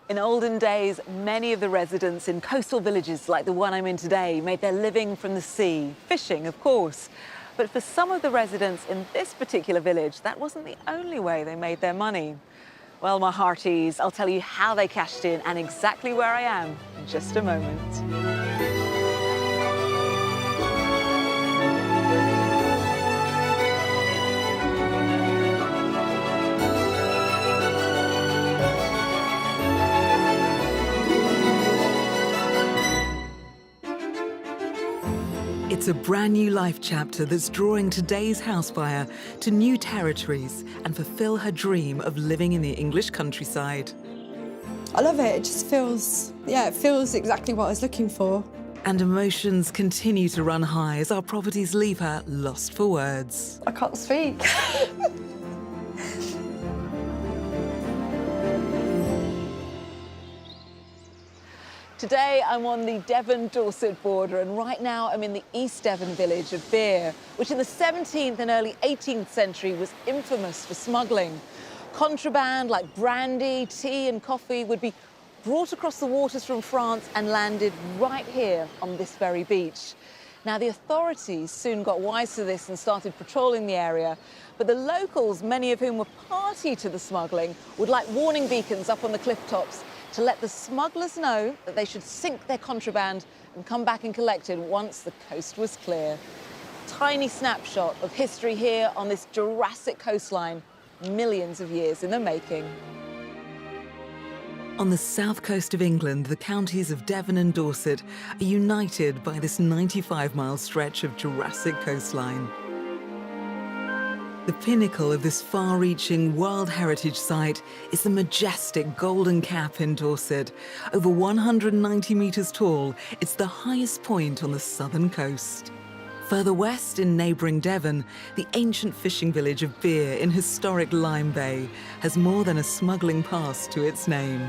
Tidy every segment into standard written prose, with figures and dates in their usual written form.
In olden days, many of the residents in coastal villages like the one I'm in today made their living from the sea, fishing, of course. But for some of the residents in this particular village, that wasn't the only way they made their money. Well, my hearties, I'll tell you how they cashed in and exactly where I am in just a moment. It's a brand new life chapter that's drawing today's house buyer to new territories and fulfill her dream of living in the English countryside. I love it. It just feels, it feels exactly what I was looking for. And emotions continue to run high as our properties leave her lost for words. I can't speak. Today, I'm on the Devon-Dorset border, and right now I'm in the East Devon village of Beer, which in the 17th and early 18th century was infamous for smuggling. Contraband like brandy, tea and coffee would be brought across the waters from France and landed right here on this very beach. Now, the authorities soon got wise to this and started patrolling the area, but the locals, many of whom were party to the smuggling, would light warning beacons up on the cliff tops to let the smugglers know that they should sink their contraband and come back and collect it once the coast was clear. Tiny snapshot of history here on this Jurassic coastline, millions of years in the making. On the south coast of England, the counties of Devon and Dorset are united by this 95-mile stretch of Jurassic coastline. The pinnacle of this far-reaching World Heritage Site is the majestic Golden Cap in Dorset. Over 190 metres tall, it's the highest point on the southern coast. Further west in neighbouring Devon, the ancient fishing village of Beer in historic Lyme Bay has more than a smuggling past to its name.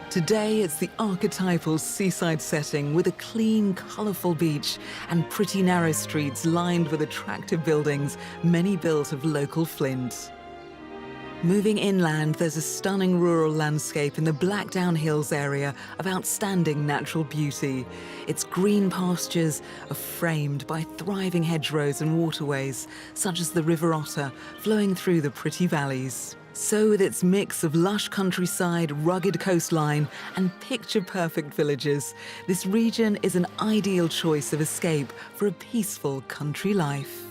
Today, it's the archetypal seaside setting with a clean, colourful beach and pretty narrow streets lined with attractive buildings, many built of local flint. Moving inland, there's a stunning rural landscape in the Blackdown Hills area of outstanding natural beauty. Its green pastures are framed by thriving hedgerows and waterways, such as the River Otter, flowing through the pretty valleys. So with its mix of lush countryside, rugged coastline and picture-perfect villages, this region is an ideal choice of escape for a peaceful country life.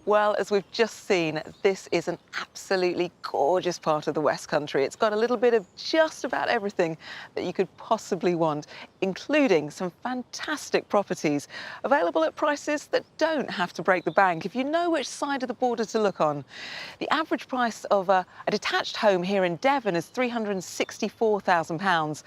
Well, as we've just seen, this is an absolutely gorgeous part of the West Country. It's got a little bit of just about everything that you could possibly want, including some fantastic properties available at prices that don't have to break the bank if you know which side of the border to look on. The average price of a detached home here in Devon is £364,000.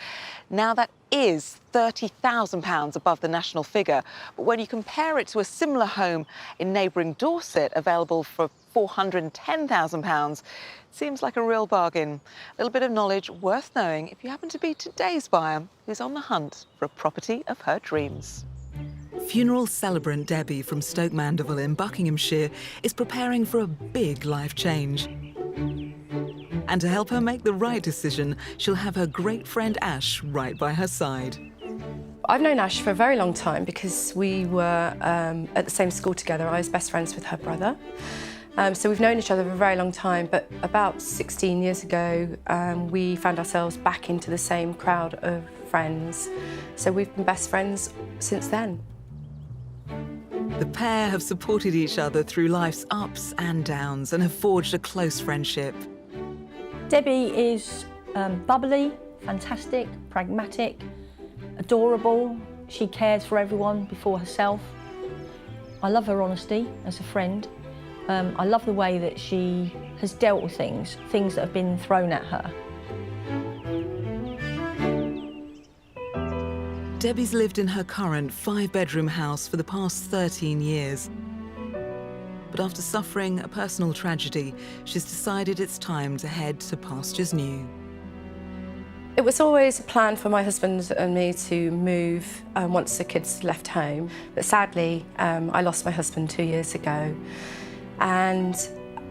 Now, that is £30,000 above the national figure. But when you compare it to a similar home in neighbouring Dorset, available for £410,000, it seems like a real bargain. A little bit of knowledge worth knowing if you happen to be today's buyer who's on the hunt for a property of her dreams. Funeral celebrant Debbie from Stoke Mandeville in Buckinghamshire is preparing for a big life change. And to help her make the right decision, she'll have her great friend Ash right by her side. I've known Ash for a very long time because we were at the same school together. I was best friends with her brother. So we've known each other for a very long time, but about 16 years ago, we found ourselves back into the same crowd of friends. So we've been best friends since then. The pair have supported each other through life's ups and downs and have forged a close friendship. Debbie is bubbly, fantastic, pragmatic, adorable. She cares for everyone before herself. I love her honesty as a friend. I love the way that she has dealt with things that have been thrown at her. Debbie's lived in her current 5-bedroom house for the past 13 years. But after suffering a personal tragedy, she's decided it's time to head to pastures new. It was always a plan for my husband and me to move once the kids left home. But sadly, I lost my husband 2 years ago. And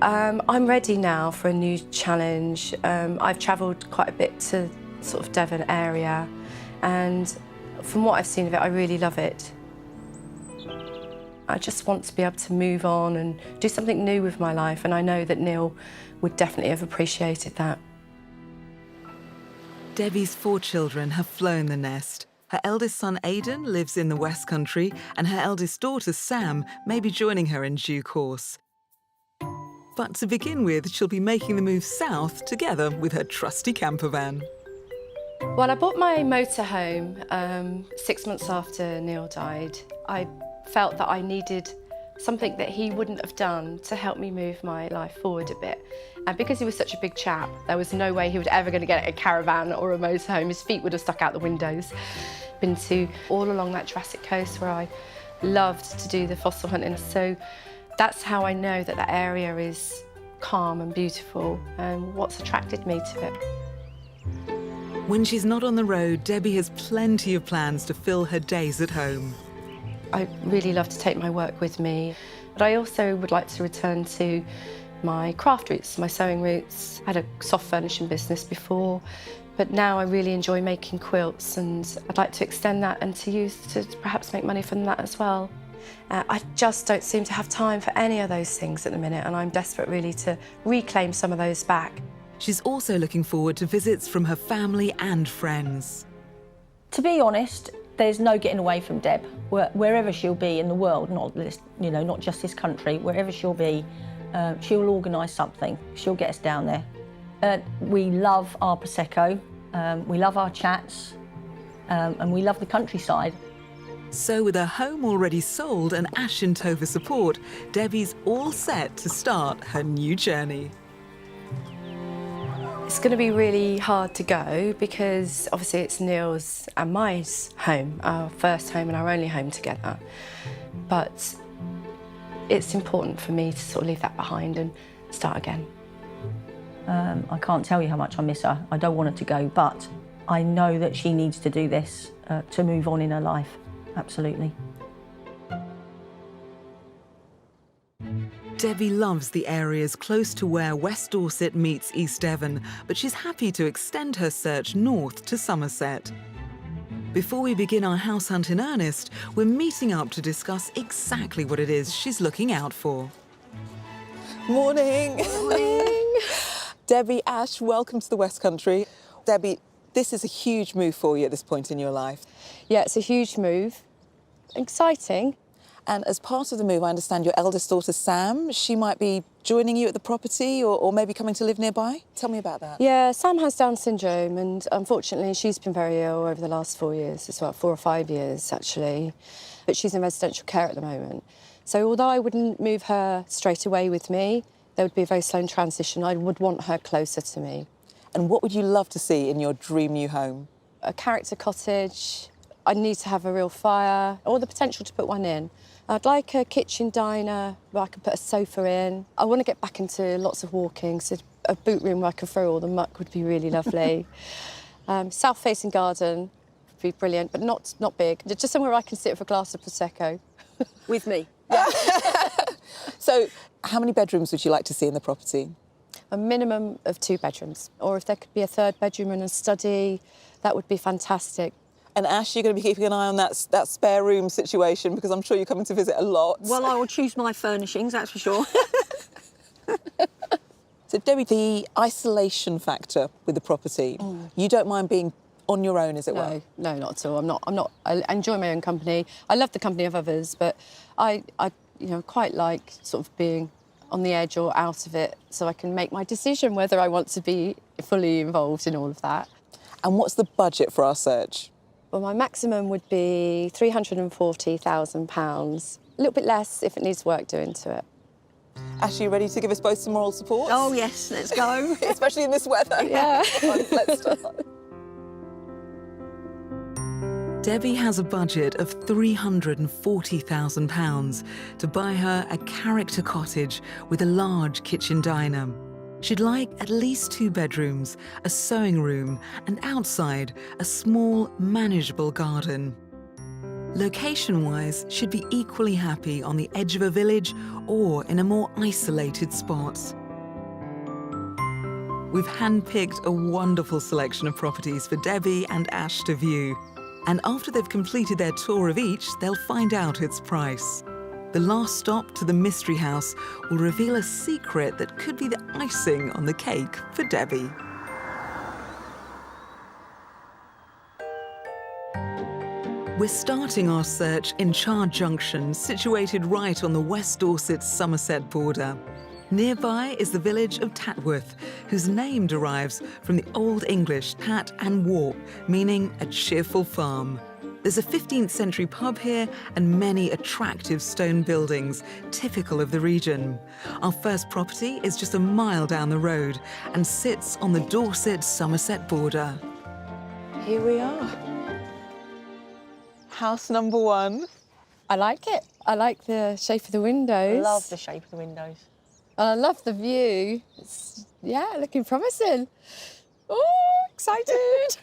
I'm ready now for a new challenge. I've travelled quite a bit to sort of Devon area, and from what I've seen of it, I really love it. I just want to be able to move on and do something new with my life, and I know that Neil would definitely have appreciated that. Debbie's 4 children have flown the nest. Her eldest son Aidan lives in the West Country, and her eldest daughter Sam may be joining her in due course. But to begin with, she'll be making the move south together with her trusty camper van. Well, I bought my motorhome 6 months after Neil died. I felt that I needed something that he wouldn't have done to help me move my life forward a bit. And because he was such a big chap, there was no way he was ever going to get a caravan or a motorhome. His feet would have stuck out the windows. Been to all along that Jurassic coast where I loved to do the fossil hunting. So that's how I know that that area is calm and beautiful, and what's attracted me to it. When she's not on the road, Debbie has plenty of plans to fill her days at home. I really love to take my work with me, but I also would like to return to my craft roots, my sewing roots. I had a soft furnishing business before, but now I really enjoy making quilts, and I'd like to extend that and to use to perhaps make money from that as well. I just don't seem to have time for any of those things at the minute, and I'm desperate really to reclaim some of those back. She's also looking forward to visits from her family and friends. To be honest, there's no getting away from Deb. Wherever she'll be in the world, not just this country, wherever she'll be, she'll organise something. She'll get us down there. We love our Prosecco, we love our chats, and we love the countryside. So with her home already sold and Ash in tow for support, Debbie's all set to start her new journey. It's going to be really hard to go because obviously it's Neil's and my home, our first home and our only home together. But it's important for me to sort of leave that behind and start again. I can't tell you how much I miss her. I don't want her to go, but I know that she needs to do this to move on in her life. Absolutely. Debbie loves the areas close to where West Dorset meets East Devon, but she's happy to extend her search north to Somerset. Before we begin our house hunt in earnest, we're meeting up to discuss exactly what it is she's looking out for. Morning. Morning. Debbie, Ash, welcome to the West Country. Debbie, this is a huge move for you at this point in your life. Yeah, it's a huge move. Exciting. And as part of the move, I understand your eldest daughter, Sam, she might be joining you at the property or maybe coming to live nearby. Tell me about that. Yeah, Sam has Down syndrome, and unfortunately she's been very ill over the last 4 years. It's about 4 or 5 years, actually. But she's in residential care at the moment. So although I wouldn't move her straight away with me, there would be a very slow transition. I would want her closer to me. And what would you love to see in your dream new home? A character cottage. I'd need to have a real fire, or the potential to put one in. I'd like a kitchen diner where I could put a sofa in. I want to get back into lots of walking, so a boot room where I can throw all the muck would be really lovely. South-facing garden would be brilliant, but not big. Just somewhere I can sit with a glass of Prosecco. With me. So how many bedrooms would you like to see in the property? A minimum of 2 bedrooms, or if there could be a 3rd bedroom and a study, that would be fantastic. And Ash, you're going to be keeping an eye on that spare room situation because I'm sure you're coming to visit a lot. Well, I will choose my furnishings, that's for sure. So, Debbie, the isolation factor with the property, you don't mind being on your own, as it were? No, not at all. I enjoy my own company. I love the company of others, but I quite like sort of being on the edge or out of it so I can make my decision whether I want to be fully involved in all of that. And what's the budget for our search? Well, my maximum would be £340,000. A little bit less if it needs work doing to it. Ash, are you ready to give us both some moral support? Oh, yes, let's go. Especially in this weather. Yeah. Let's start. Debbie has a budget of £340,000 to buy her a character cottage with a large kitchen diner. She'd like at least 2 bedrooms, a sewing room, and outside, a small, manageable garden. location-wise, she'd be equally happy on the edge of a village or in a more isolated spot. We've handpicked a wonderful selection of properties for Debbie and Ash to view. And after they've completed their tour of each, they'll find out its price. The last stop to the mystery house will reveal a secret that could be the icing on the cake for Debbie. We're starting our search in Char Junction, situated right on the West Dorset-Somerset border. Nearby is the village of Tatworth, whose name derives from the Old English tat and warp, meaning a cheerful farm. There's a 15th century pub here and many attractive stone buildings, typical of the region. Our first property is just a mile down the road and sits on the Dorset-Somerset border. Here we are. House number 1. I like it. I like the shape of the windows. I love the shape of the windows. And I love the view. It's, yeah, looking promising. Oh, excited.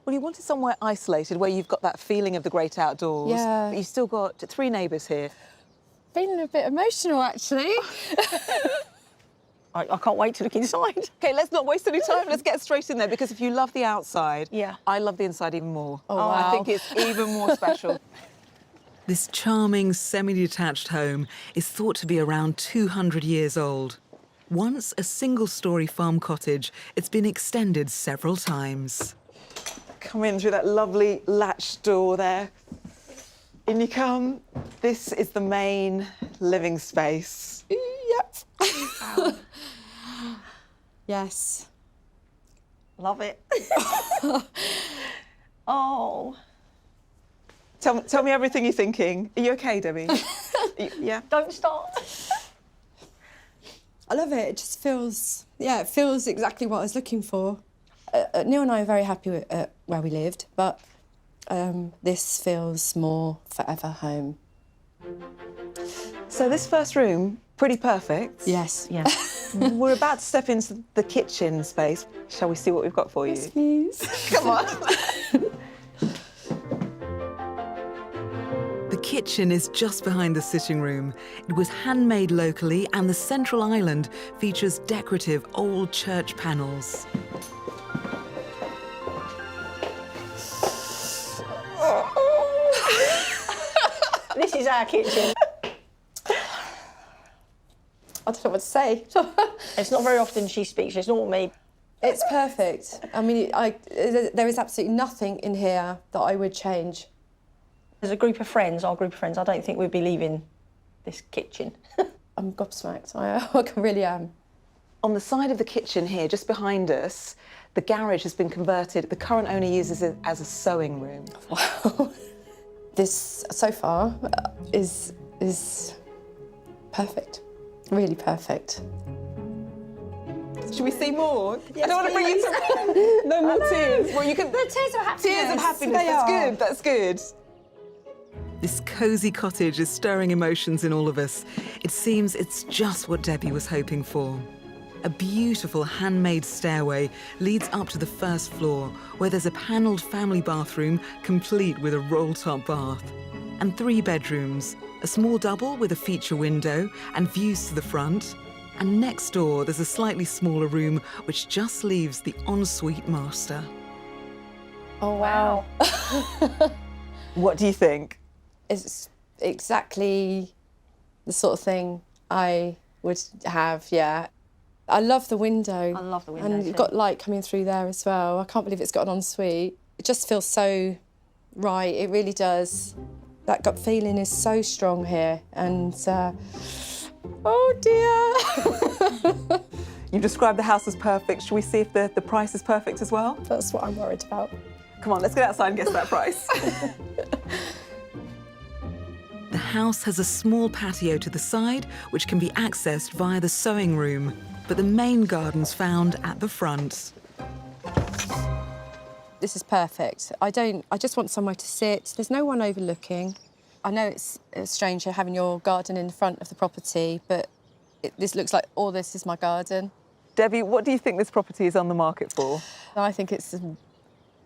Well, you wanted somewhere isolated where you've got that feeling of the great outdoors. Yeah. But you've still got 3 neighbours here. Feeling a bit emotional, actually. I can't wait to look inside. OK, let's not waste any time. Let's get straight in there, because if you love the outside, Yeah. I love the inside even more. Oh, wow. I think it's even more special. This charming semi-detached home is thought to be around 200 years old. Once a single-storey farm cottage, it's been extended several times. Come in through that lovely latched door there. In you come. This is the main living space. Yep. Yes. Love it. Oh. Tell me everything you're thinking. Are you OK, Debbie? Yeah? Don't start. I love it. It just feels, yeah, it feels exactly what I was looking for. Neil and I are very happy with where we lived, but this feels more forever home. So this first room, pretty perfect. Yes. Yeah. We're about to step into the kitchen space. Shall we see what we've got for you? Yes, please. Come on. The kitchen is just behind the sitting room. It was handmade locally, and the central island features decorative old church panels. This is our kitchen. I don't know what to say. It's not very often she speaks. It's not me. It's perfect. I mean, there is absolutely nothing in here that I would change. As a group of friends, our group of friends, I don't think we'd be leaving this kitchen. I'm gobsmacked. I really am. On the side of the kitchen here, just behind us, the garage has been converted. The current owner uses it as a sewing room. Wow. This, so far, is perfect. Really perfect. Should we see more? Yes, I don't want to bring you to no more tears. Well, you can. The tears of happiness. Tears of happiness. They That's are. good. That's good. This cosy cottage is stirring emotions in all of us. It seems it's just what Debbie was hoping for. A beautiful handmade stairway leads up to the first floor, where there's a panelled family bathroom complete with a roll-top bath. And 3 bedrooms, a small double with a feature window and views to the front. And next door, there's a slightly smaller room which just leaves the ensuite master. Oh, wow. What do you think? It's exactly the sort of thing I would have, yeah. I love the window. I love the window And too. you've got light coming through there as well. I can't believe it's got an ensuite. It just feels so right, it really does. That gut feeling is so strong here, and oh dear. You've described the house as perfect. Should we see if the price is perfect as well? That's what I'm worried about. Come on, let's get outside and guess that price. The house has a small patio to the side, which can be accessed via the sewing room, but the main garden's found at the front. This is perfect. I just want somewhere to sit. There's no one overlooking. I know it's strange having your garden in front of the property, but this looks like all this is my garden. Debbie, what do you think this property is on the market for? I think it's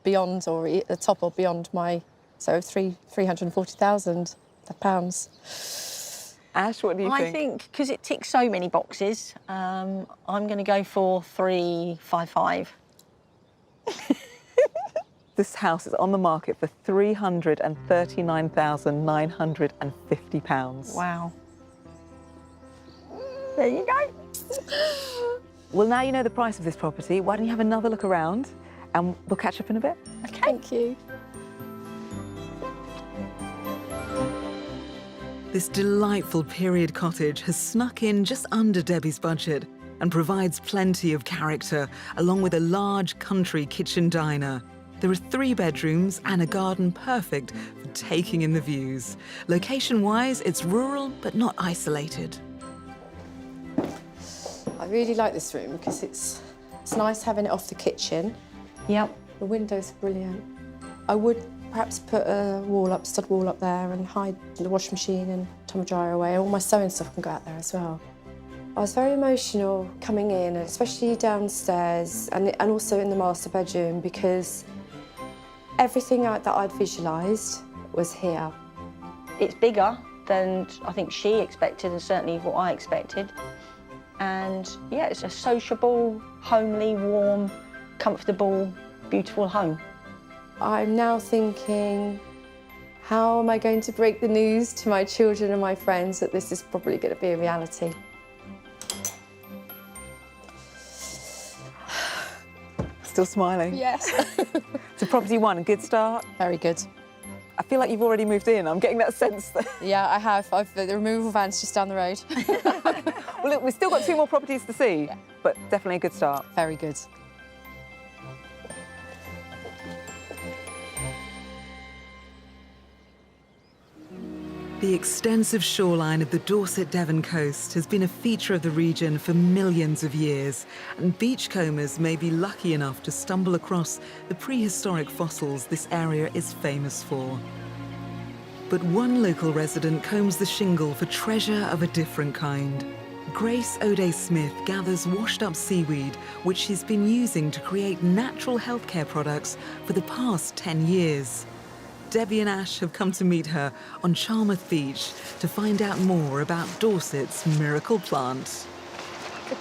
beyond, or at the top or beyond my So 340,000 pounds. Ash, what do you I think? think because it ticks so many boxes, I'm going to go for 355. This house is on the market for £339,950. Wow. There you go. Well, now you know the price of this property. Why don't you have another look around and we'll catch up in a bit. Okay. Thank you. This delightful period cottage has snuck in just under Debbie's budget and provides plenty of character, along with a large country kitchen diner. There are 3 bedrooms and a garden perfect for taking in the views. Location-wise, it's rural but not isolated. I really like this room because it's nice having it off the kitchen. Yep. The window's brilliant. I would perhaps put a stud wall up there and hide the washing machine and tumble dryer away. All my sewing stuff can go out there as well. I was very emotional coming in, especially downstairs and also in the master bedroom, because everything that I'd visualised was here. It's bigger than I think she expected and certainly what I expected. And yeah, it's a sociable, homely, warm, comfortable, beautiful home. I'm now thinking, how am I going to break the news to my children and my friends that this is probably going to be a reality? Still smiling? Yes. So property 1, a good start. Very good. I feel like you've already moved in. I'm getting that sense. Yeah, I have. The removal van's just down the road. Well, look, we've still got 2 more properties to see, but definitely a good start. Very good. The extensive shoreline of the Dorset Devon coast has been a feature of the region for millions of years, and beachcombers may be lucky enough to stumble across the prehistoric fossils this area is famous for. But one local resident combs the shingle for treasure of a different kind. Grace O'Day-Smith gathers washed-up seaweed, which she's been using to create natural healthcare products for the past 10 years. Debbie and Ash have come to meet her on Charmouth Beach to find out more about Dorset's miracle plant. So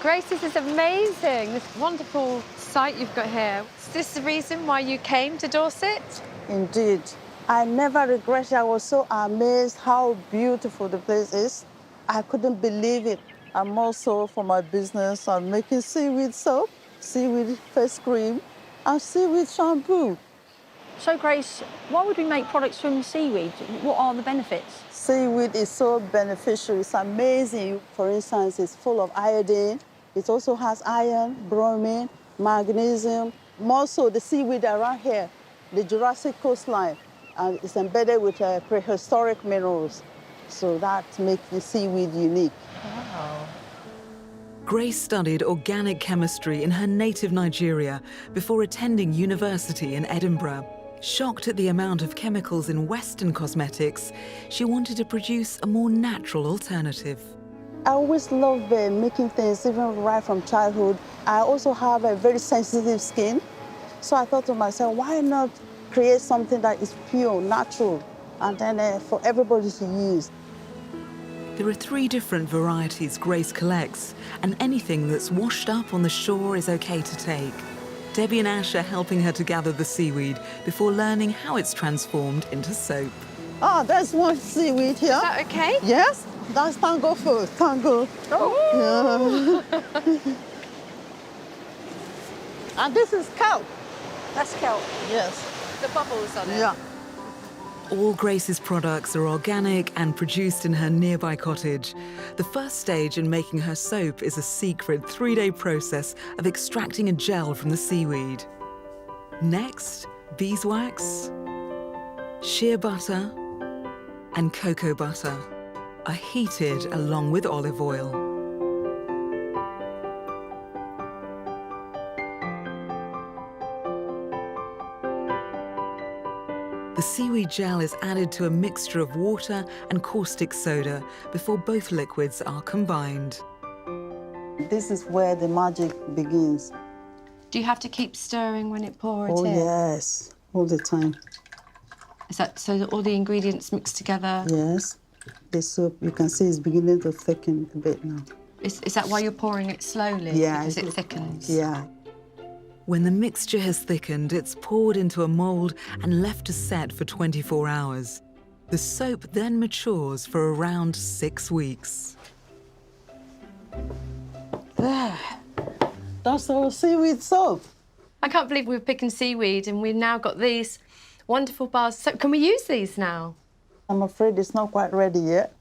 Grace, this is amazing, this wonderful site you've got here. Is this the reason why you came to Dorset? Indeed. I never regret it. I was so amazed how beautiful the place is. I couldn't believe it. I'm also, for my business, I'm making seaweed soap, seaweed face cream, and seaweed shampoo. So Grace, why would we make products from seaweed? What are the benefits? Seaweed is so beneficial. It's amazing. For instance, it's full of iodine. It also has iron, bromine, magnesium. More so, the seaweed around here, the Jurassic coastline, and it's embedded with prehistoric minerals. So that makes the seaweed unique. Wow. Grace studied organic chemistry in her native Nigeria before attending university in Edinburgh. Shocked at the amount of chemicals in Western cosmetics, she wanted to produce a more natural alternative. I always love making things, even right from childhood. I also have a very sensitive skin. So I thought to myself, why not create something that is pure, natural, and then for everybody to use. There are 3 different varieties Grace collects, and anything that's washed up on the shore is okay to take. Debbie and Ash are helping her to gather the seaweed before learning how it's transformed into soap. Oh, there's one seaweed here. Is that okay? Yes, that's tango food, tango. Oh. Yeah. And this is kelp. That's kelp. Yes. The bubbles on it. Yeah. All Grace's products are organic and produced in her nearby cottage. The first stage in making her soap is a secret 3-day process of extracting a gel from the seaweed. Next, beeswax, shea butter, and cocoa butter are heated along with olive oil. The seaweed gel is added to a mixture of water and caustic soda before both liquids are combined. This is where the magic begins. Do you have to keep stirring when it pours Oh, in? yes, all the time. Is that so that all the ingredients mixed together? Yes. The soup, you can see, is beginning to thicken a bit now. Is that why you're pouring it slowly? Yeah. Because it thickens? Yeah. When the mixture has thickened, it's poured into a mould and left to set for 24 hours. The soap then matures for around 6 weeks. There. That's our seaweed soap. I can't believe we're picking seaweed and we've now got these wonderful bars. So can we use these now? I'm afraid it's not quite ready yet.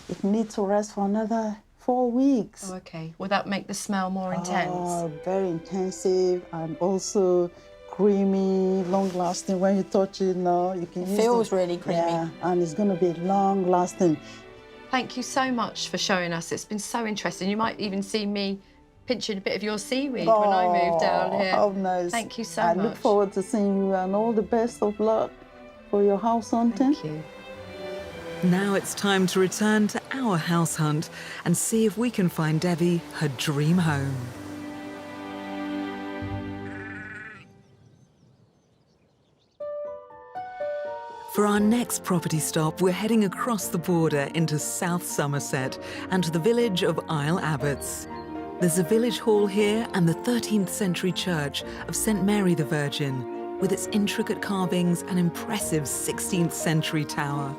It needs to rest for another 4 weeks. Oh, OK. Will that make the smell more intense? Oh, very intensive and also creamy, long-lasting. When you touch it now, you can use it. Feels really creamy. Yeah, and it's going to be long-lasting. Thank you so much for showing us. It's been so interesting. You might even see me pinching a bit of your seaweed when I move down here. How nice. Thank you so I much. look forward to seeing you and all the best of luck for your house hunting. Thank you. Now it's time to return to our house hunt and see if we can find Debbie her dream home. For our next property stop, we're heading across the border into South Somerset and to the village of Isle Abbots. There's a village hall here and the 13th century church of St Mary the Virgin, with its intricate carvings and impressive 16th century tower.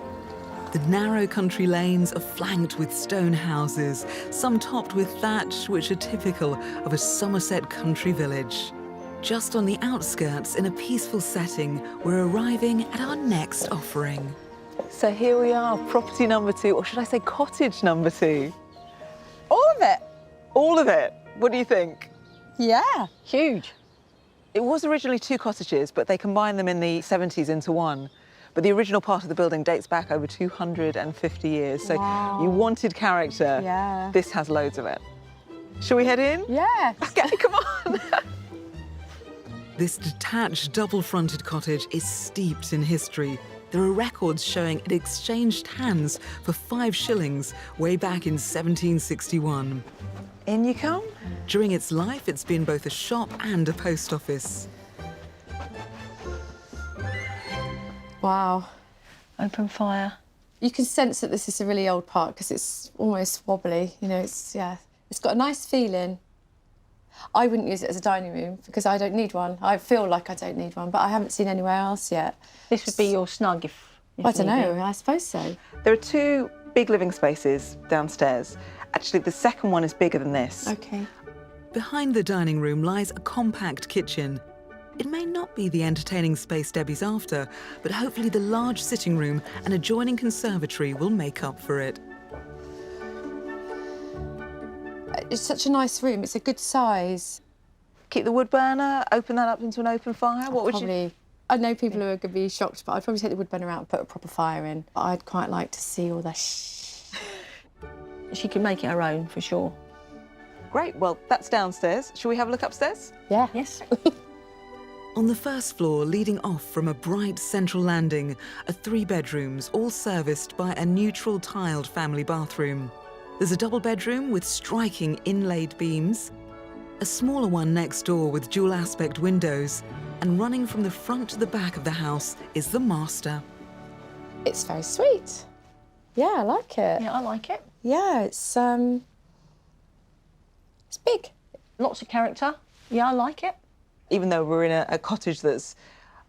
The narrow country lanes are flanked with stone houses, some topped with thatch, which are typical of a Somerset country village. Just on the outskirts, in a peaceful setting, we're arriving at our next offering. So here we are, property number 2, or should I say cottage number 2? All of it. All of it. What do you think? Yeah, huge. It was originally 2 cottages, but they combined them in the 70s into one. But the original part of the building dates back over 250 years. So you wanted character. Yeah. This has loads of it. Shall we head in? Yeah. Okay, come on. This detached double-fronted cottage is steeped in history. There are records showing it exchanged hands for 5 shillings way back in 1761. In you come. During its life, it's been both a shop and a post office. Wow. Open fire. You can sense that this is a really old part because it's almost wobbly. You know, it's got a nice feeling. I wouldn't use it as a dining room because I don't need one. I feel like I don't need one, but I haven't seen anywhere else yet. This would be your snug if I don't need know, be. I suppose so. There are 2 big living spaces downstairs. Actually, the second one is bigger than this. OK. Behind the dining room lies a compact kitchen. It may not be the entertaining space Debbie's after, but hopefully the large sitting room and adjoining conservatory will make up for it. It's such a nice room. It's a good size. Keep the wood burner, open that up into an open fire. What would you... I know people who are going to be shocked, but I'd probably take the wood burner out and put a proper fire in. I'd quite like to see all the She can make it her own, for sure. Great, well, that's downstairs. Shall we have a look upstairs? Yeah. Yes. On the first floor, leading off from a bright central landing, are 3 bedrooms, all serviced by a neutral tiled family bathroom. There's a double bedroom with striking inlaid beams, a smaller one next door with dual aspect windows, and running from the front to the back of the house is the master. It's very sweet. Yeah, I like it. Yeah, I like it. Yeah, it's big. Lots of character. Yeah, I like it. Even though we're in a cottage that's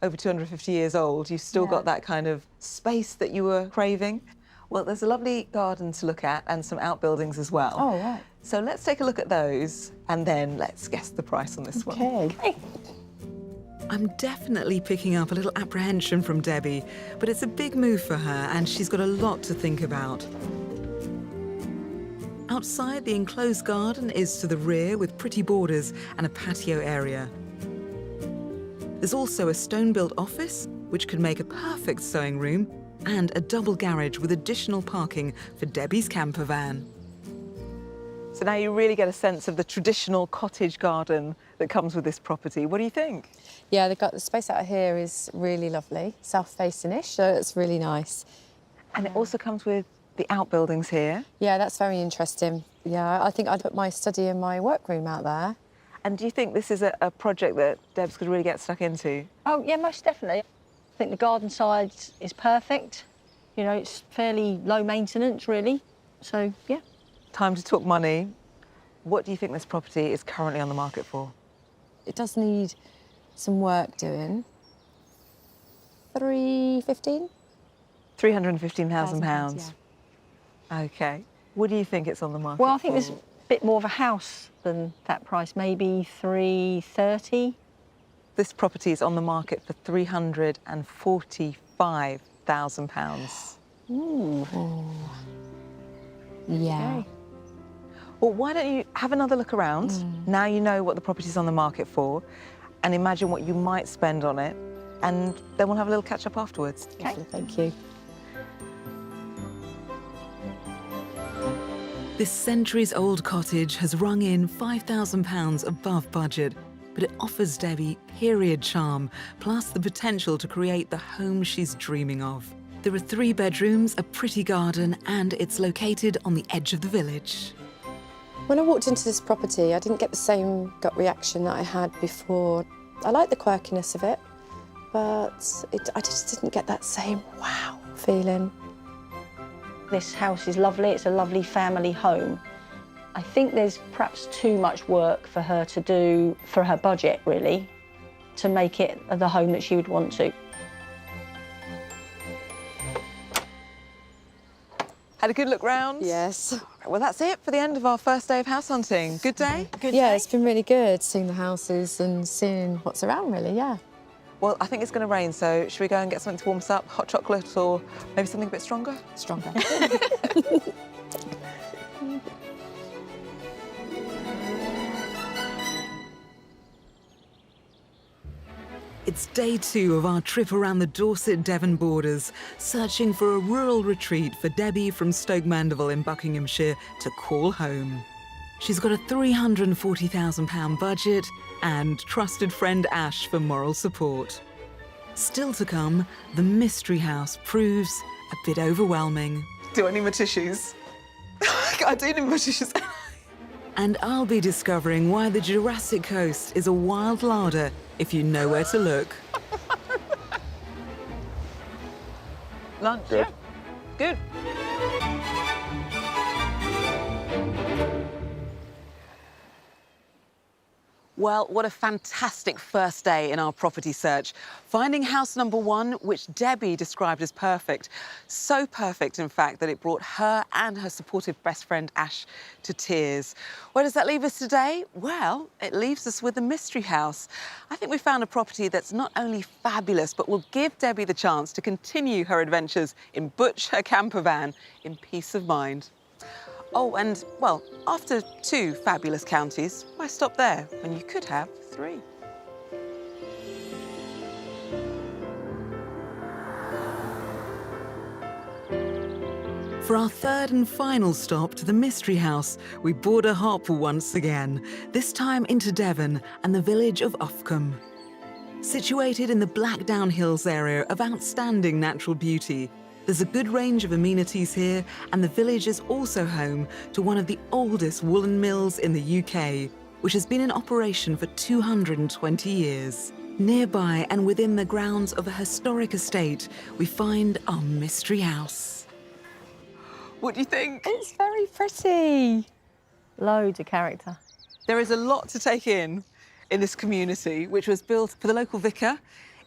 over 250 years old, you've still got that kind of space that you were craving. Well, there's a lovely garden to look at and some outbuildings as well. Oh, right. So let's take a look at those and then let's guess the price on this one. Okay. I'm definitely picking up a little apprehension from Debbie, but it's a big move for her and she's got a lot to think about. Outside, the enclosed garden is to the rear with pretty borders and a patio area. There's also a stone-built office, which could make a perfect sewing room, and a double garage with additional parking for Debbie's camper van. So now you really get a sense of the traditional cottage garden that comes with this property. What do you think? Yeah, the space out here is really lovely, south-facing-ish, so it's really nice. And it also comes with the outbuildings here. Yeah, that's very interesting. Yeah, I think I'd put my study and my workroom out there. And do you think this is a project that Debs could really get stuck into? Oh, yeah, most definitely. I think the garden side is perfect. You know, it's fairly low maintenance, really. So, yeah. Time to talk money. What do you think this property is currently on the market for? It does need some work doing. 315? £315,000. Yeah. OK. What do you think it's on the market Well, I think for? there's a bit more of a house than that price, maybe 330. This property is on the market for £345,000. Ooh. Yeah. Okay. Well, why don't you have another look around? Now you know what the property's on the market for, and imagine what you might spend on it, and then we'll have a little catch-up afterwards. Okay. Thank you. This centuries-old cottage has rung in £5,000 above budget, but it offers Debbie period charm, plus the potential to create the home she's dreaming of. There are 3 bedrooms, a pretty garden, and it's located on the edge of the village. When I walked into this property, I didn't get the same gut reaction that I had before. I like the quirkiness of it, but I just didn't get that same wow feeling. This house is lovely. It's a lovely family home. I think there's perhaps too much work for her to do for her budget, really, to make it the home that she would want to. Had a good look round? Yes. Well, that's it for the end of our first day of house hunting. Good day? Yeah, it's been really good seeing the houses and seeing what's around, really, yeah. Well, I think it's going to rain, so should we go and get something to warm us up? Hot chocolate or maybe something a bit stronger? Stronger. It's day 2 of our trip around the Dorset-Devon borders, searching for a rural retreat for Debbie from Stoke Mandeville in Buckinghamshire to call home. She's got a £340,000 budget and trusted friend Ash for moral support. Still to come, the mystery house proves a bit overwhelming. Do I need my tissues? I do need my tissues. And I'll be discovering why the Jurassic Coast is a wild larder if you know where to look. Lunch? Good. Good. Well, what a fantastic first day in our property search. Finding house number 1, which Debbie described as perfect. So perfect, in fact, that it brought her and her supportive best friend, Ash, to tears. Where does that leave us today? Well, it leaves us with the mystery house. I think we found a property that's not only fabulous, but will give Debbie the chance to continue her adventures in Butch, her camper van, in peace of mind. Oh, and, well, after 2 fabulous counties, why stop there when you could have 3? For our third and final stop to the mystery house, we board a hop once again, this time into Devon and the village of Uffcombe. Situated in the Blackdown Hills area of outstanding natural beauty, there's a good range of amenities here, and the village is also home to one of the oldest woolen mills in the UK, which has been in operation for 220 years. Nearby and within the grounds of a historic estate, we find our mystery house. What do you think? It's very pretty. Loads of character. There is a lot to take in this community, which was built for the local vicar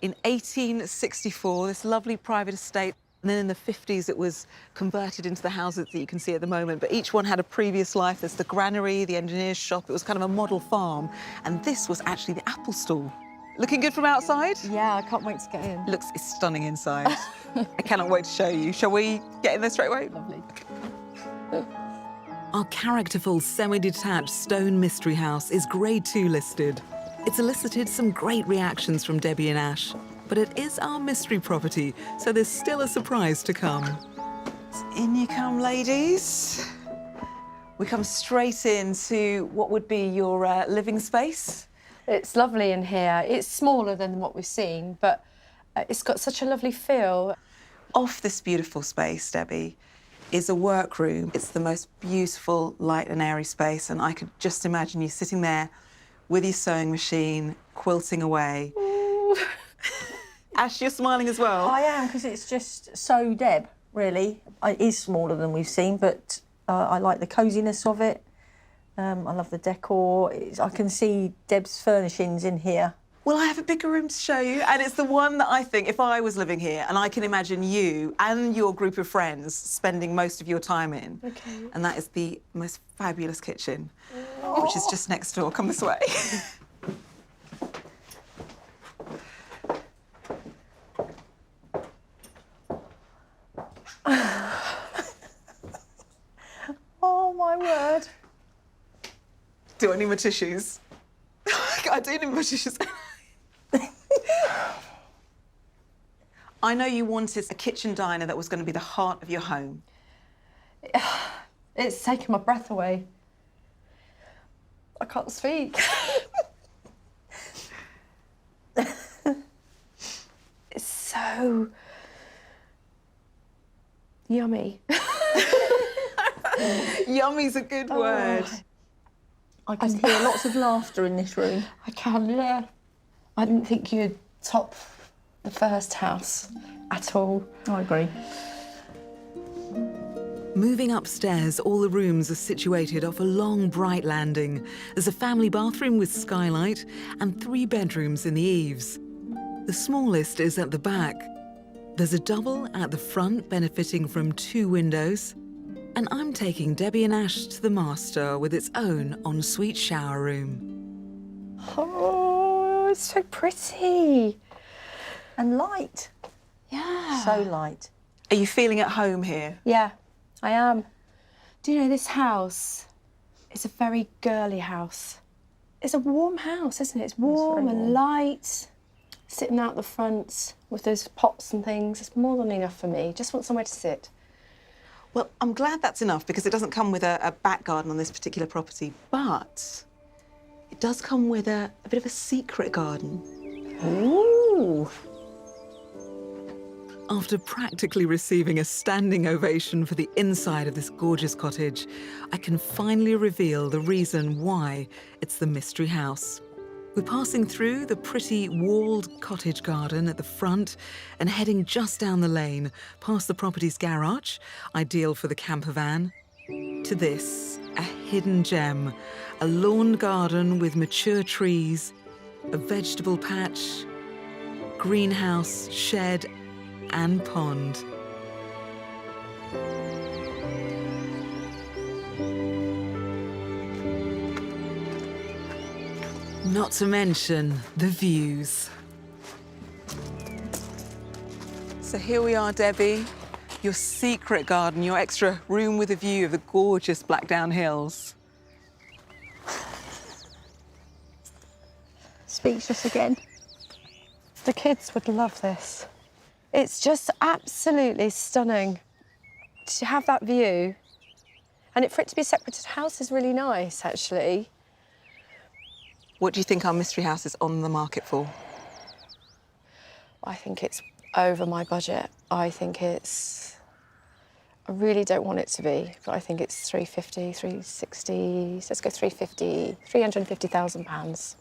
in 1864, this lovely private estate. And then in the 50s, it was converted into the houses that you can see at the moment. But each one had a previous life. There's the granary, the engineer's shop. It was kind of a model farm. And this was actually the apple stall. Looking good from outside? Yeah, I can't wait to get in. It's stunning inside. I cannot wait to show you. Shall we get in there straight away? Lovely. Our characterful semi-detached stone mystery house is Grade 2 listed. It's elicited some great reactions from Debbie and Ash, but it is our mystery property, so there's still a surprise to come. In you come, ladies. We come straight into what would be your living space. It's lovely in here. It's smaller than what we've seen, but it's got such a lovely feel. Off this beautiful space, Debbie, is a workroom. It's the most beautiful, light and airy space, and I could just imagine you sitting there with your sewing machine, quilting away. Ash, you're smiling as well. I am, because it's just so Deb, really. It is smaller than we've seen, but I like the coziness of it. I love the decor. I can see Deb's furnishings in here. Well, I have a bigger room to show you, and it's the one that I think, if I was living here, and I can imagine you and your group of friends spending most of your time in, and that is the most fabulous kitchen, which is just next door. Come this way. Oh, my word. Do I need my tissues? I do need my tissues. I know you wanted a kitchen diner that was going to be the heart of your home. It's taken my breath away. I can't speak. It's so yummy. Yummy's a good word. I can hear lots of laughter in this room. I can, yeah. I didn't think you'd top the first house at all. I agree. Moving upstairs, all the rooms are situated off a long, bright landing. There's a family bathroom with skylight and 3 bedrooms in the eaves. The smallest is at the back. There's a double at the front, benefiting from 2 windows. And I'm taking Debbie and Ash to the master with its own ensuite shower room. Oh, it's so pretty. And light. Yeah. So light. Are you feeling at home here? Yeah, I am. Do you know, this house is a very girly house. It's a warm house, isn't it? It's warm and light. Sitting out the front with those pots and things, it's more than enough for me. Just want somewhere to sit. Well, I'm glad that's enough because it doesn't come with a back garden on this particular property, but it does come with a bit of a secret garden. Ooh. After practically receiving a standing ovation for the inside of this gorgeous cottage, I can finally reveal the reason why it's the mystery house. We're passing through the pretty walled cottage garden at the front and heading just down the lane, past the property's garage, ideal for the camper van, to this, a hidden gem, a lawn garden with mature trees, a vegetable patch, greenhouse, shed, and pond. Not to mention the views. So here we are, Debbie, your secret garden, your extra room with a view of the gorgeous Blackdown Hills. Speechless again. The kids would love this. It's just absolutely stunning to have that view. And for it to be a separated house is really nice, actually. What do you think our mystery house is on the market for? I think it's over my budget. I really don't want it to be, but I think it's 350, 360, let's go 350, £350,000.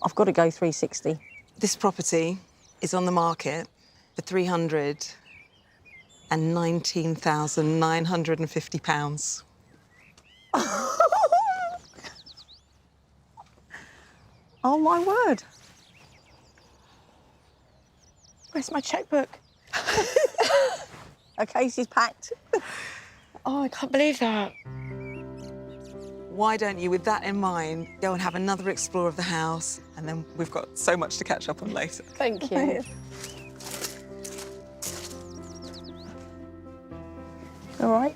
I've got to go 360. This property is on the market for £319,950. Oh, my word. Where's my checkbook? Our case is packed. Oh, I can't believe that. Why don't you, with that in mind, go and have another explore of the house, and then we've got so much to catch up on later. Thank you. All right.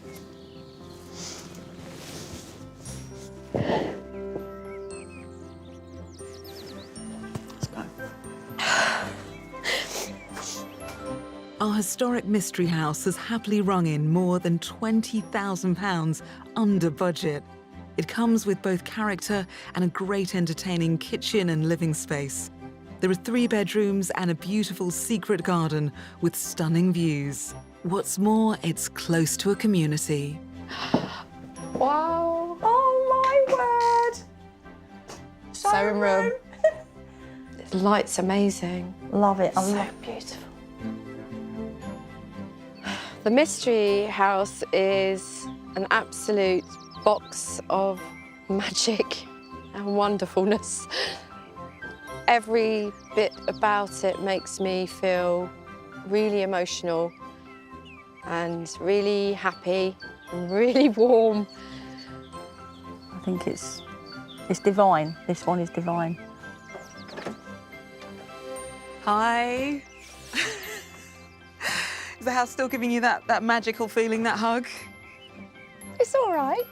Our historic mystery house has happily rung in more than £20,000 under budget. It comes with both character and a great entertaining kitchen and living space. There are 3 bedrooms and a beautiful secret garden with stunning views. What's more, it's close to a community. Wow. Oh, my word. Sewing room. The light's amazing. Love it. I So love beautiful. The Mystery House is an absolute box of magic and wonderfulness. Every bit about it makes me feel really emotional and really happy and really warm. I think it's divine. This one is divine. Hi. Is the house still giving you that magical feeling, that hug? It's all right.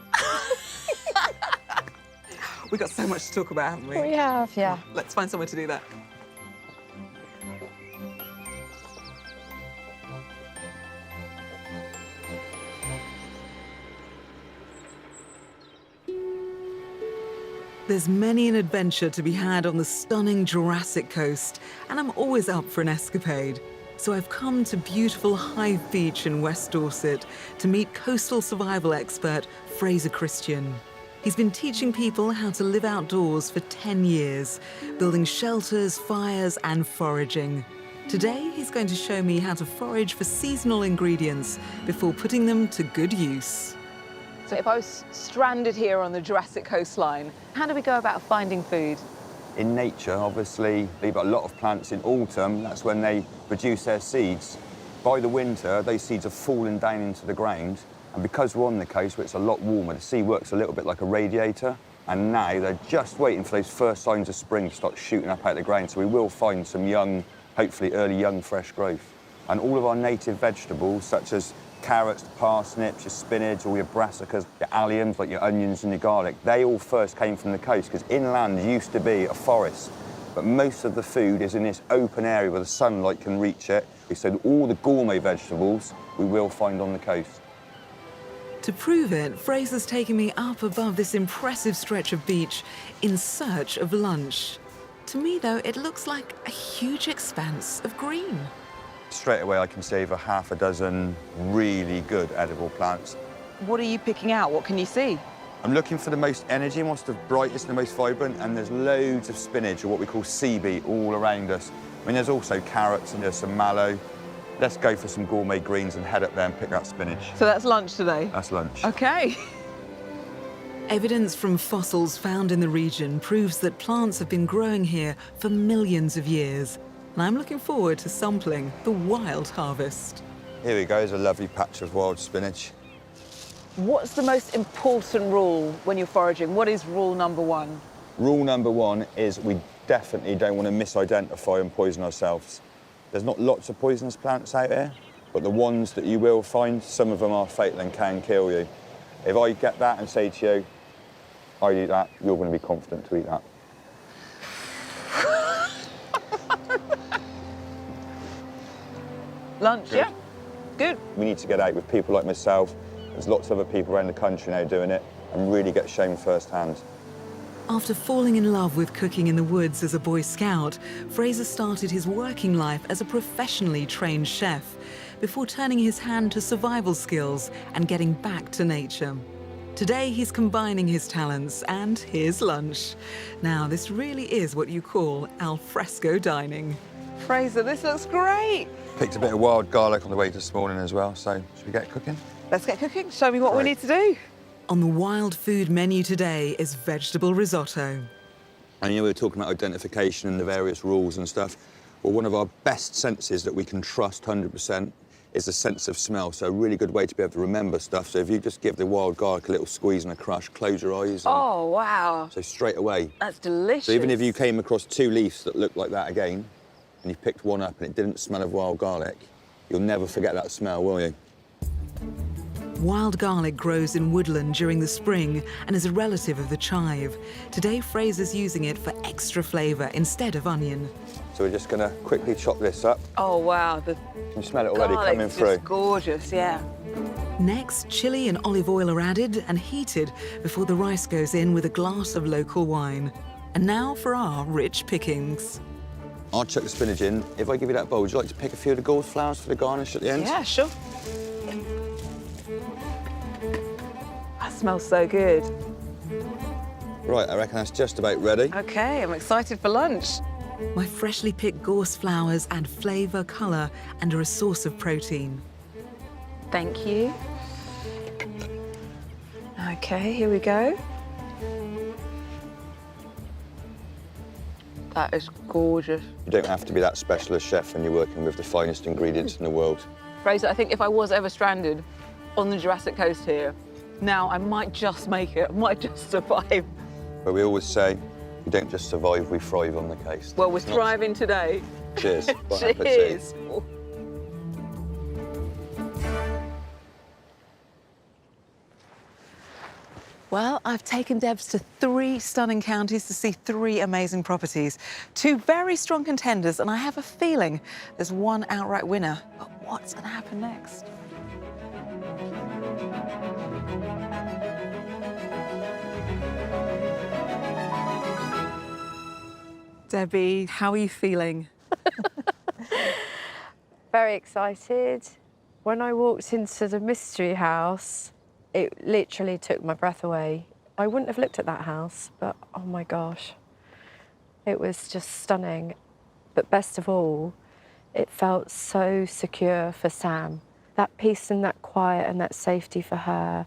We've got so much to talk about, haven't we? We have, yeah. Let's find somewhere to do that. There's many an adventure to be had on the stunning Jurassic coast, and I'm always up for an escapade. So I've come to beautiful Hive Beach in West Dorset to meet coastal survival expert Fraser Christian. He's been teaching people how to live outdoors for 10 years, building shelters, fires, and foraging. Today, he's going to show me how to forage for seasonal ingredients before putting them to good use. So if I was stranded here on the Jurassic coastline, how do we go about finding food? In nature, obviously, they've got a lot of plants in autumn. That's when they produce their seeds. By the winter, those seeds are falling down into the ground. And because we're on the coast, where it's a lot warmer, the sea works a little bit like a radiator. And now they're just waiting for those first signs of spring to start shooting up out of the ground. So we will find some young, hopefully early young, fresh growth. And all of our native vegetables, such as carrots, parsnips, your spinach, all your brassicas, your alliums, like your onions and your garlic, they all first came from the coast, because inland used to be a forest. But most of the food is in this open area where the sunlight can reach it. So all the gourmet vegetables we will find on the coast. To prove it, Fraser's taking me up above this impressive stretch of beach in search of lunch. To me, though, it looks like a huge expanse of green. Straight away, I can see over half a dozen really good edible plants. What are you picking out? What can you see? I'm looking for the most energy, what's the brightest and the most vibrant, and there's loads of spinach, or what we call sea beet, all around us. I mean, there's also carrots and there's some mallow. Let's go for some gourmet greens and head up there and pick that spinach. So that's lunch today? That's lunch. OK. Evidence from fossils found in the region proves that plants have been growing here for millions of years. And I'm looking forward to sampling the wild harvest. Here we go, there's a lovely patch of wild spinach. What's the most important rule when you're foraging? What is rule number one? Rule number one is we definitely don't want to misidentify and poison ourselves. There's not lots of poisonous plants out here, but the ones that you will find, some of them are fatal and can kill you. If I get that and say to you, I eat that, you're going to be confident to eat that. Lunch, Good. yeah? Good. We need to get out with people like myself. There's lots of other people around the country now doing it and really get shown firsthand. After falling in love with cooking in the woods as a Boy Scout, Fraser started his working life as a professionally trained chef before turning his hand to survival skills and getting back to nature. Today, he's combining his talents, and here's lunch. Now, this really is what you call al fresco dining. Fraser, this looks great. Picked a bit of wild garlic on the way this morning as well, so should we get cooking? Let's get cooking. Show me what we Right. need to do. On the wild food menu today is vegetable risotto. And we were talking about identification and the various rules and stuff. Well, one of our best senses that we can trust 100% is the sense of smell. So a really good way to be able to remember stuff. So if you just give the wild garlic a little squeeze and a crush, close your eyes. Oh, wow. So straight away. That's delicious. So even if you came across 2 leaves that looked like that again, and you picked one up and it didn't smell of wild garlic, you'll never forget that smell, will you? Wild garlic grows in woodland during the spring and is a relative of the chive. Today, Fraser's using it for extra flavour instead of onion. So we're just going to quickly chop this up. Oh, wow. The You smell it already coming garlic's through. just gorgeous, yeah. Next, chili and olive oil are added and heated before the rice goes in with a glass of local wine. And now for our rich pickings. I'll chuck the spinach in. If I give you that bowl, would you like to pick a few of the gorse flowers for the garnish at the end? Yeah, sure. That smells so good. Right, I reckon that's just about ready. OK, I'm excited for lunch. My freshly picked gorse flowers add flavour, colour, and are a source of protein. Thank you. Okay, here we go. That is gorgeous. You don't have to be that specialist chef when you're working with the finest ingredients in the world. Fraser, I think if I was ever stranded on the Jurassic coast here, now I might just make it, I might just survive. But we always say, we don't just survive, we thrive on the coast. Well, we're It's not- thriving today. Cheers. Bon Cheers. appetit. Well, I've taken Debs to 3 stunning counties to see 3 amazing properties. 2 very strong contenders, and I have a feeling there's one outright winner. But what's going to happen next? Debbie, how are you feeling? Very excited. When I walked into the mystery house, it literally took my breath away. I wouldn't have looked at that house, but oh my gosh, it was just stunning. But best of all, it felt so secure for Sam. That peace and that quiet and that safety for her,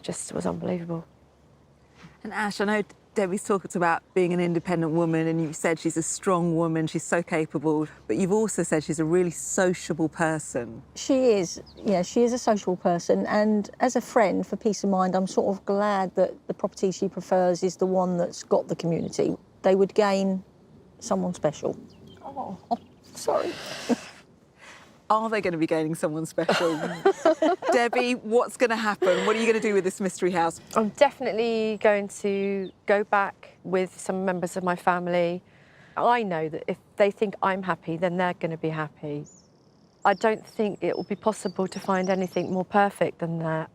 just was unbelievable. And Ash, I know Debbie's talked about being an independent woman, and you've said she's a strong woman, she's so capable, but you've also said she's a really sociable person. She is, yeah, she is a social person, and as a friend, for peace of mind, I'm sort of glad that the property she prefers is the one that's got the community. They would gain someone special. Oh, sorry. Are they going to be gaining someone special? Debbie, what's going to happen? What are you going to do with this mystery house? I'm definitely going to go back with some members of my family. I know that if they think I'm happy, then they're going to be happy. I don't think it will be possible to find anything more perfect than that.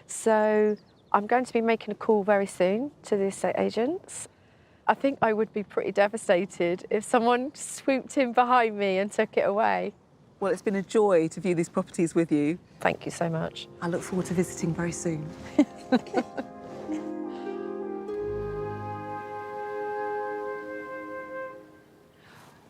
So I'm going to be making a call very soon to the estate agents. I think I would be pretty devastated if someone swooped in behind me and took it away. Well, it's been a joy to view these properties with you. Thank you so much. I look forward to visiting very soon.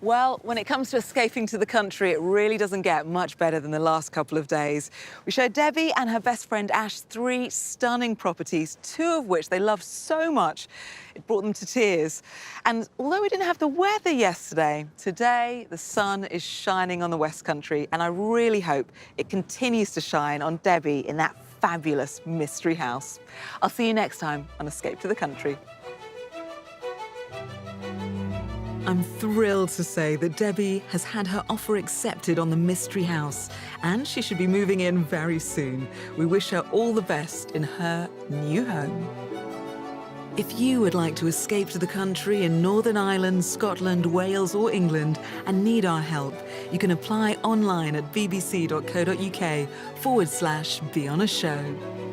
Well, when it comes to escaping to the country, it really doesn't get much better than the last couple of days. We showed Debbie and her best friend Ash 3 stunning properties, 2 of which they loved so much, it brought them to tears. And although we didn't have the weather yesterday, today the sun is shining on the West Country, and I really hope it continues to shine on Debbie in that fabulous mystery house. I'll see you next time on Escape to the Country. I'm thrilled to say that Debbie has had her offer accepted on the mystery house, and she should be moving in very soon. We wish her all the best in her new home. If you would like to escape to the country in Northern Ireland, Scotland, Wales or England and need our help, you can apply online at bbc.co.uk/beonashow.